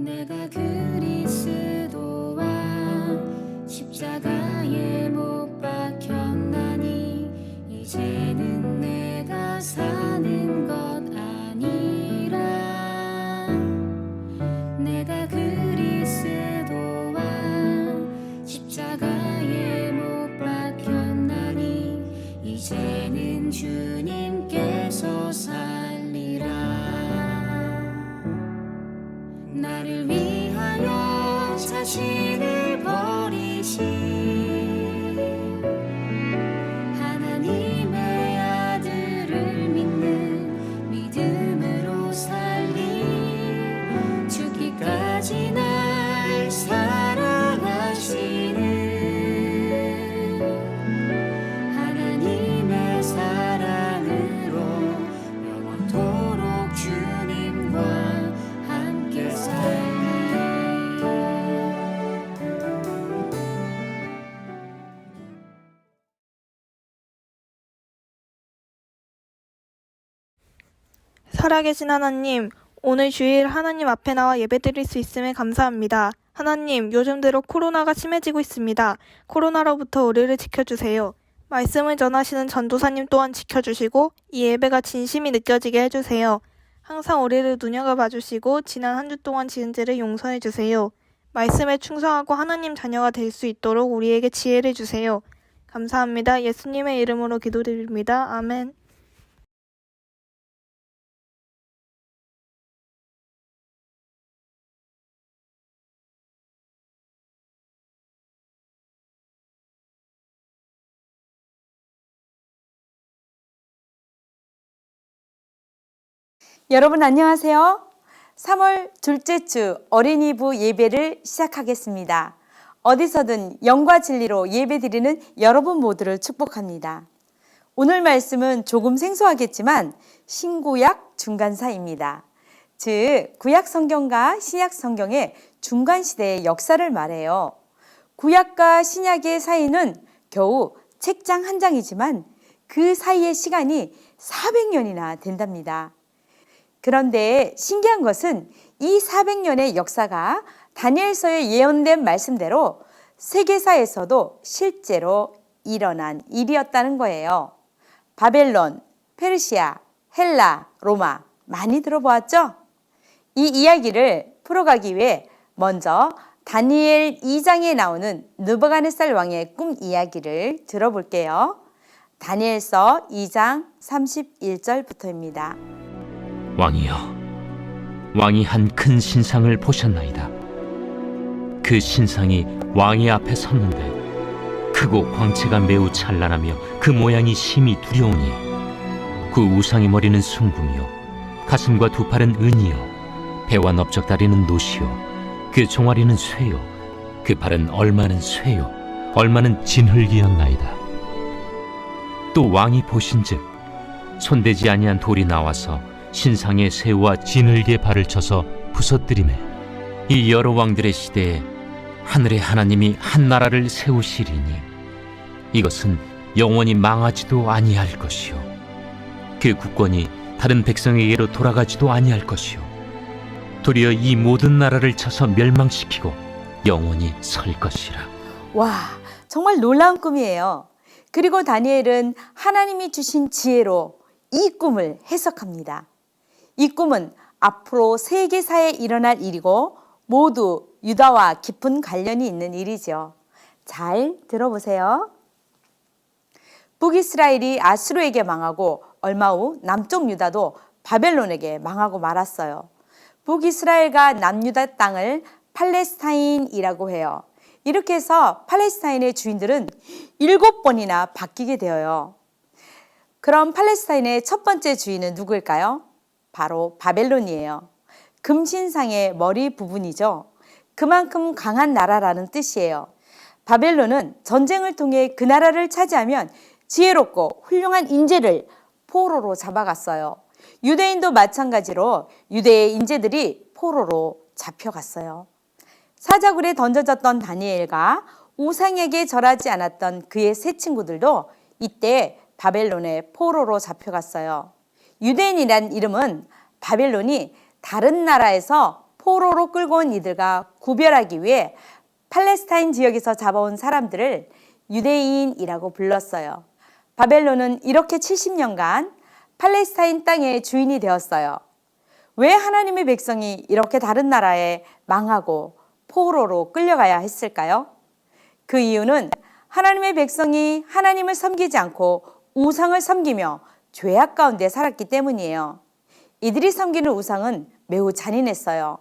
내가 그리스도와 십자가에 못 박혔나니 이제는 내가 사는 것 아니라 내가 그리스도와 십자가에 못 박혔나니 이제는 주님께서 살리라. 나를 위하여 자신을 버리신 하나님의 아들을 믿는 믿음으로 살리 죽기까지 날 사랑하시는 하나님의 사랑으로 영원토록 주님과 함께 살리. 살아계신 하나님, 오늘 주일 하나님 앞에 나와 예배드릴 수 있음에 감사합니다. 하나님, 요즘대로 코로나가 심해지고 있습니다. 코로나로부터 우리를 지켜주세요. 말씀을 전하시는 전도사님 또한 지켜주시고 이 예배가 진심이 느껴지게 해주세요. 항상 우리를 눈여겨봐주시고 지난 한 주 동안 지은 죄를 용서해주세요. 말씀에 충성하고 하나님 자녀가 될 수 있도록 우리에게 지혜를 주세요. 감사합니다. 예수님의 이름으로 기도드립니다. 아멘. 여러분 안녕하세요. 3월 둘째 주 어린이부 예배를 시작하겠습니다. 어디서든 영과 진리로 예배드리는 여러분 모두를 축복합니다. 오늘 말씀은 조금 생소하겠지만 신구약 중간사입니다. 즉 구약 성경과 신약 성경의 중간 시대의 역사를 말해요. 구약과 신약의 사이는 겨우 책장 한 장이지만 그 사이의 시간이 400년이나 된답니다. 그런데 신기한 것은 이 400년의 역사가 다니엘서에 예언된 말씀대로 세계사에서도 실제로 일어난 일이었다는 거예요. 바벨론, 페르시아, 헬라, 로마 많이 들어보았죠? 이 이야기를 풀어가기 위해 먼저 다니엘 2장에 나오는 느부갓네살 왕의 꿈 이야기를 들어볼게요. 다니엘서 2장 31절부터입니다. 왕이여, 왕이 한 큰 신상을 보셨나이다. 그 신상이 왕의 앞에 섰는데 크고 광채가 매우 찬란하며 그 모양이 심히 두려우니 그 우상의 머리는 순금이요 가슴과 두 팔은 은이요 배와 넓적다리는 노시요 그 종아리는 쇠요 그 발은 얼마는 쇠요 얼마는 진흙이었나이다. 또 왕이 보신즉 손대지 아니한 돌이 나와서 신상의 새우와 진흙의 발을 쳐서 부서뜨리매 이 여러 왕들의 시대에 하늘의 하나님이 한 나라를 세우시리니 이것은 영원히 망하지도 아니할 것이요 그 국권이 다른 백성에게로 돌아가지도 아니할 것이요 도리어 이 모든 나라를 쳐서 멸망시키고 영원히 설 것이라. 와, 정말 놀라운 꿈이에요. 그리고 다니엘은 하나님이 주신 지혜로 이 꿈을 해석합니다. 이 꿈은 앞으로 세계사에 일어날 일이고 모두 유다와 깊은 관련이 있는 일이죠. 잘 들어보세요. 북이스라엘이 아수르에게 망하고 얼마 후 남쪽 유다도 바벨론에게 망하고 말았어요. 북이스라엘과 남유다 땅을 팔레스타인이라고 해요. 이렇게 해서 팔레스타인의 주인들은 7번이나 바뀌게 되어요. 그럼 팔레스타인의 첫 번째 주인은 누구일까요? 바로 바벨론이에요. 금신상의 머리 부분이죠. 그만큼 강한 나라라는 뜻이에요. 바벨론은 전쟁을 통해 그 나라를 차지하면 지혜롭고 훌륭한 인재를 포로로 잡아갔어요. 유대인도 마찬가지로 유대의 인재들이 포로로 잡혀갔어요. 사자굴에 던져졌던 다니엘과 우상에게 절하지 않았던 그의 세 친구들도 이때 바벨론의 포로로 잡혀갔어요. 유대인이란 이름은 바벨론이 다른 나라에서 포로로 끌고 온 이들과 구별하기 위해 팔레스타인 지역에서 잡아온 사람들을 유대인이라고 불렀어요. 바벨론은 이렇게 70년간 팔레스타인 땅의 주인이 되었어요. 왜 하나님의 백성이 이렇게 다른 나라에 망하고 포로로 끌려가야 했을까요? 그 이유는 하나님의 백성이 하나님을 섬기지 않고 우상을 섬기며 죄악 가운데 살았기 때문이에요. 이들이 섬기는 우상은 매우 잔인했어요.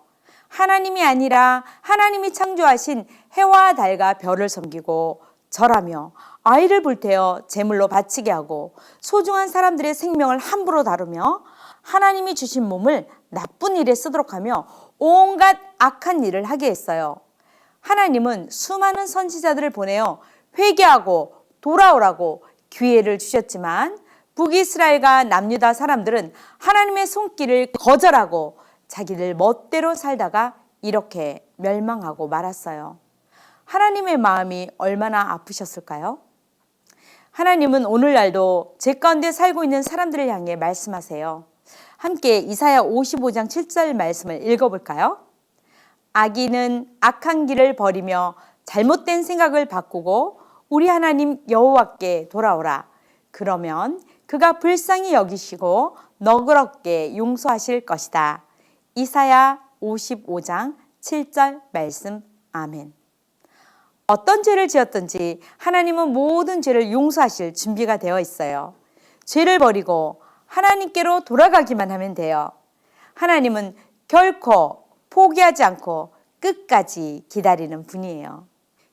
하나님이 아니라 하나님이 창조하신 해와 달과 별을 섬기고 절하며 아이를 불태워 제물로 바치게 하고 소중한 사람들의 생명을 함부로 다루며 하나님이 주신 몸을 나쁜 일에 쓰도록 하며 온갖 악한 일을 하게 했어요. 하나님은 수많은 선지자들을 보내어 회개하고 돌아오라고 기회를 주셨지만 북이스라엘과 남유다 사람들은 하나님의 손길을 거절하고 자기들 멋대로 살다가 이렇게 멸망하고 말았어요. 하나님의 마음이 얼마나 아프셨을까요? 하나님은 오늘날도 죄 가운데 살고 있는 사람들을 향해 말씀하세요. 함께 이사야 55장 7절 말씀을 읽어볼까요? 악인은 악한 길을 버리며 잘못된 생각을 바꾸고 우리 하나님 여호와께 돌아오라. 그러면 그가 불쌍히 여기시고 너그럽게 용서하실 것이다. 이사야 55장 7절 말씀. 아멘. 어떤 죄를 지었든지 하나님은 모든 죄를 용서하실 준비가 되어 있어요. 죄를 버리고 하나님께로 돌아가기만 하면 돼요. 하나님은 결코 포기하지 않고 끝까지 기다리는 분이에요.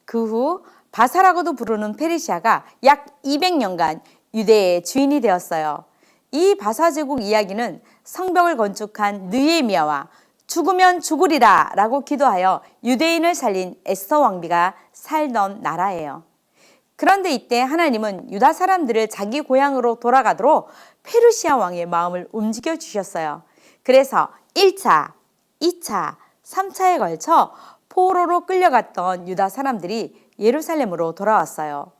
그 후 바사라고도 부르는 페르시아가 약 200년간 유대의 주인이 되었어요. 이 바사 제국 이야기는 성벽을 건축한 느헤미야와 죽으면 죽으리라 라고 기도하여 유대인을 살린 에스더 왕비가 살던 나라예요. 그런데 이때 하나님은 유다 사람들을 자기 고향으로 돌아가도록 페르시아 왕의 마음을 움직여 주셨어요. 그래서 1차, 2차, 3차에 걸쳐 포로로 끌려갔던 유다 사람들이 예루살렘으로 돌아왔어요.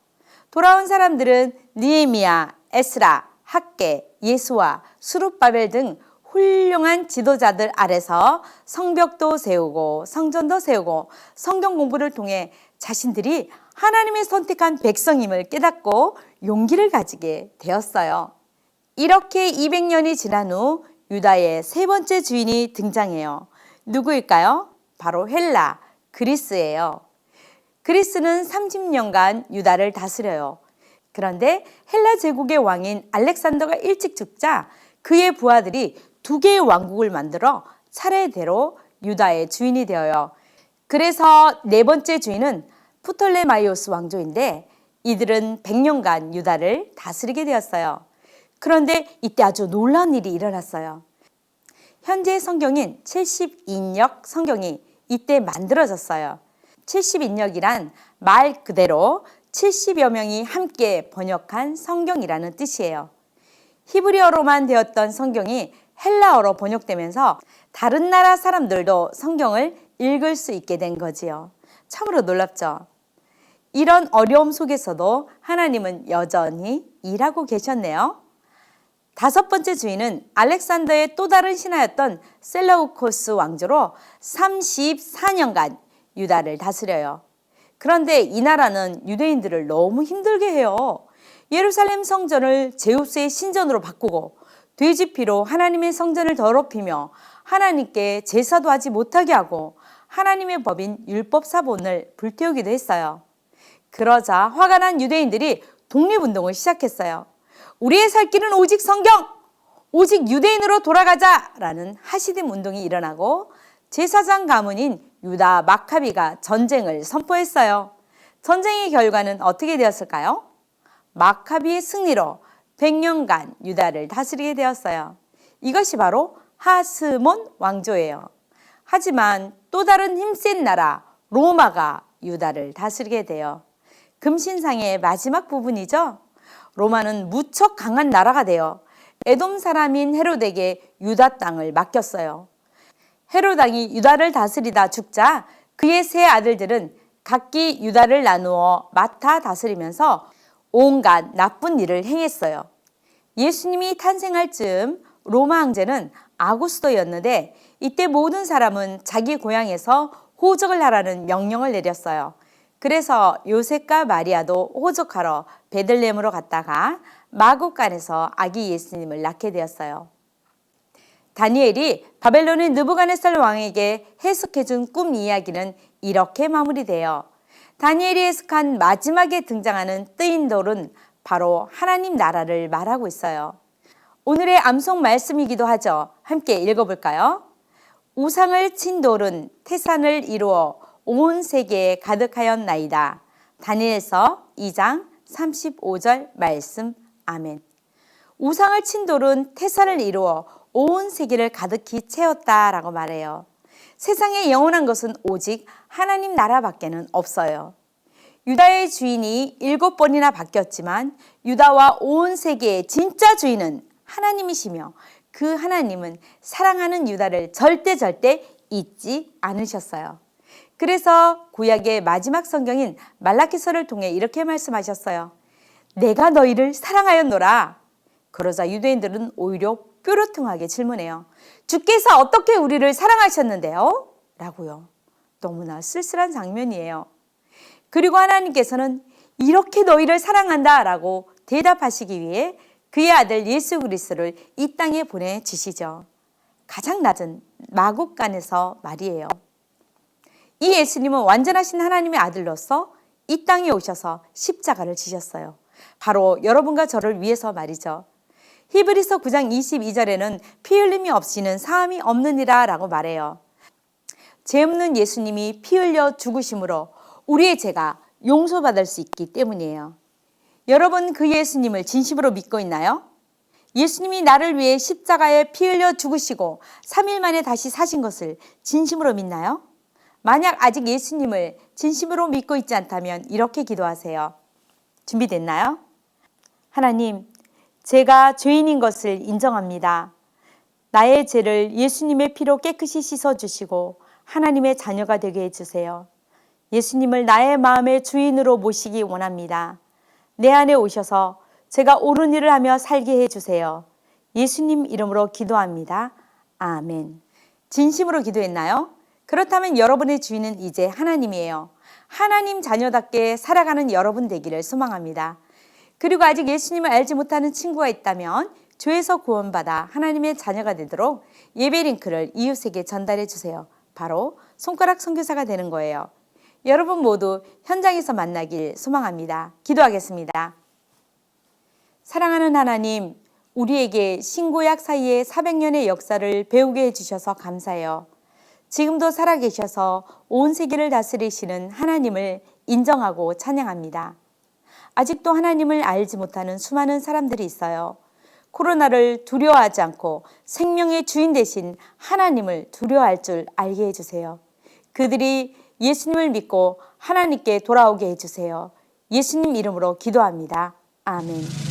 돌아온 사람들은 느헤미야, 에스라, 학개, 예수와 수룹바벨 등 훌륭한 지도자들 아래서 성벽도 세우고 성전도 세우고 성경 공부를 통해 자신들이 하나님의 선택한 백성임을 깨닫고 용기를 가지게 되었어요. 이렇게 200년이 지난 후 유다의 세 번째 주인이 등장해요. 누구일까요? 바로 헬라, 그리스예요. 그리스는 30년간 유다를 다스려요. 그런데 헬라 제국의 왕인 알렉산더가 일찍 죽자 그의 부하들이 2개의 왕국을 만들어 차례대로 유다의 주인이 되어요. 그래서 네 번째 주인은 프톨레마이오스 왕조인데 이들은 100년간 유다를 다스리게 되었어요. 그런데 이때 아주 놀라운 일이 일어났어요. 현재 성경인 70인역 성경이 이때 만들어졌어요. 70인역이란 말 그대로 70여 명이 함께 번역한 성경이라는 뜻이에요. 히브리어로만 되었던 성경이 헬라어로 번역되면서 다른 나라 사람들도 성경을 읽을 수 있게 된 거지요. 참으로 놀랍죠? 이런 어려움 속에서도 하나님은 여전히 일하고 계셨네요. 다섯 번째 주인은 알렉산더의 또 다른 신하였던 셀라우코스 왕조로 34년간 유다를 다스려요. 그런데 이 나라는 유대인들을 너무 힘들게 해요. 예루살렘 성전을 제우스의 신전으로 바꾸고 돼지피로 하나님의 성전을 더럽히며 하나님께 제사도 하지 못하게 하고 하나님의 법인 율법사본을 불태우기도 했어요. 그러자 화가 난 유대인들이 독립운동을 시작했어요. 우리의 살 길은 오직 성경, 오직 유대인으로 돌아가자라는 하시딤 운동이 일어나고 제사장 가문인 유다 마카비가 전쟁을 선포했어요. 전쟁의 결과는 어떻게 되었을까요? 마카비의 승리로 100년간 유다를 다스리게 되었어요. 이것이 바로 하스몬 왕조예요. 하지만 또 다른 힘센 나라 로마가 유다를 다스리게 돼요. 금신상의 마지막 부분이죠. 로마는 무척 강한 나라가 되어 에돔 사람인 헤롯에게 유다 땅을 맡겼어요. 헤롯 왕이 유다를 다스리다 죽자 그의 세 아들들은 각기 유다를 나누어 맡아 다스리면서 온갖 나쁜 일을 행했어요. 예수님이 탄생할 즈음 로마 황제는 아구스도였는데 이때 모든 사람은 자기 고향에서 호적을 하라는 명령을 내렸어요. 그래서 요셉과 마리아도 호적하러 베들레헴으로 갔다가 마국간에서 아기 예수님을 낳게 되었어요. 다니엘이 바벨론의 느부갓네살 왕에게 해석해준 꿈 이야기는 이렇게 마무리돼요. 다니엘이 해석한 마지막에 등장하는 뜨인 돌은 바로 하나님 나라를 말하고 있어요. 오늘의 암송 말씀이기도 하죠. 함께 읽어볼까요? 우상을 친 돌은 태산을 이루어 온 세계에 가득하였나이다. 다니엘서 2장 35절 말씀. 아멘. 우상을 친 돌은 태산을 이루어 온 세계를 가득히 채웠다라고 말해요. 세상에 영원한 것은 오직 하나님 나라밖에는 없어요. 유다의 주인이 7번이나 바뀌었지만 유다와 온 세계의 진짜 주인은 하나님이시며 그 하나님은 사랑하는 유다를 절대 잊지 않으셨어요. 그래서 구약의 마지막 성경인 말라기서를 통해 이렇게 말씀하셨어요. 내가 너희를 사랑하였노라. 그러자 유대인들은 오히려 뾰루퉁하게 질문해요. 주께서 어떻게 우리를 사랑하셨는데요? 라고요. 너무나 쓸쓸한 장면이에요. 그리고 하나님께서는 이렇게 너희를 사랑한다 라고 대답하시기 위해 그의 아들 예수 그리스도를 이 땅에 보내주시죠. 가장 낮은 마국간에서 말이에요. 이 예수님은 완전하신 하나님의 아들로서 이 땅에 오셔서 십자가를 지셨어요. 바로 여러분과 저를 위해서 말이죠. 히브리서 9장 22절에는 피 흘림이 없이는 사함이 없느니라 라고 말해요. 죄 없는 예수님이 피 흘려 죽으심으로 우리의 죄가 용서받을 수 있기 때문이에요. 여러분 그 예수님을 진심으로 믿고 있나요? 예수님이 나를 위해 십자가에 피 흘려 죽으시고 3일 만에 다시 사신 것을 진심으로 믿나요? 만약 아직 예수님을 진심으로 믿고 있지 않다면 이렇게 기도하세요. 준비됐나요? 하나님, 제가 죄인인 것을 인정합니다. 나의 죄를 예수님의 피로 깨끗이 씻어주시고 하나님의 자녀가 되게 해주세요. 예수님을 나의 마음의 주인으로 모시기 원합니다. 내 안에 오셔서 제가 옳은 일을 하며 살게 해주세요. 예수님 이름으로 기도합니다. 아멘. 진심으로 기도했나요? 그렇다면 여러분의 주인은 이제 하나님이에요. 하나님 자녀답게 살아가는 여러분 되기를 소망합니다. 그리고 아직 예수님을 알지 못하는 친구가 있다면 죄에서 구원받아 하나님의 자녀가 되도록 예배 링크를 이웃에게 전달해 주세요. 바로 손가락 선교사가 되는 거예요. 여러분 모두 현장에서 만나길 소망합니다. 기도하겠습니다. 사랑하는 하나님, 우리에게 신구약 사이의 400년의 역사를 배우게 해주셔서 감사해요. 지금도 살아계셔서 온 세계를 다스리시는 하나님을 인정하고 찬양합니다. 아직도 하나님을 알지 못하는 수많은 사람들이 있어요. 코로나를 두려워하지 않고 생명의 주인 되신 하나님을 두려워할 줄 알게 해주세요. 그들이 예수님을 믿고 하나님께 돌아오게 해주세요. 예수님 이름으로 기도합니다. 아멘.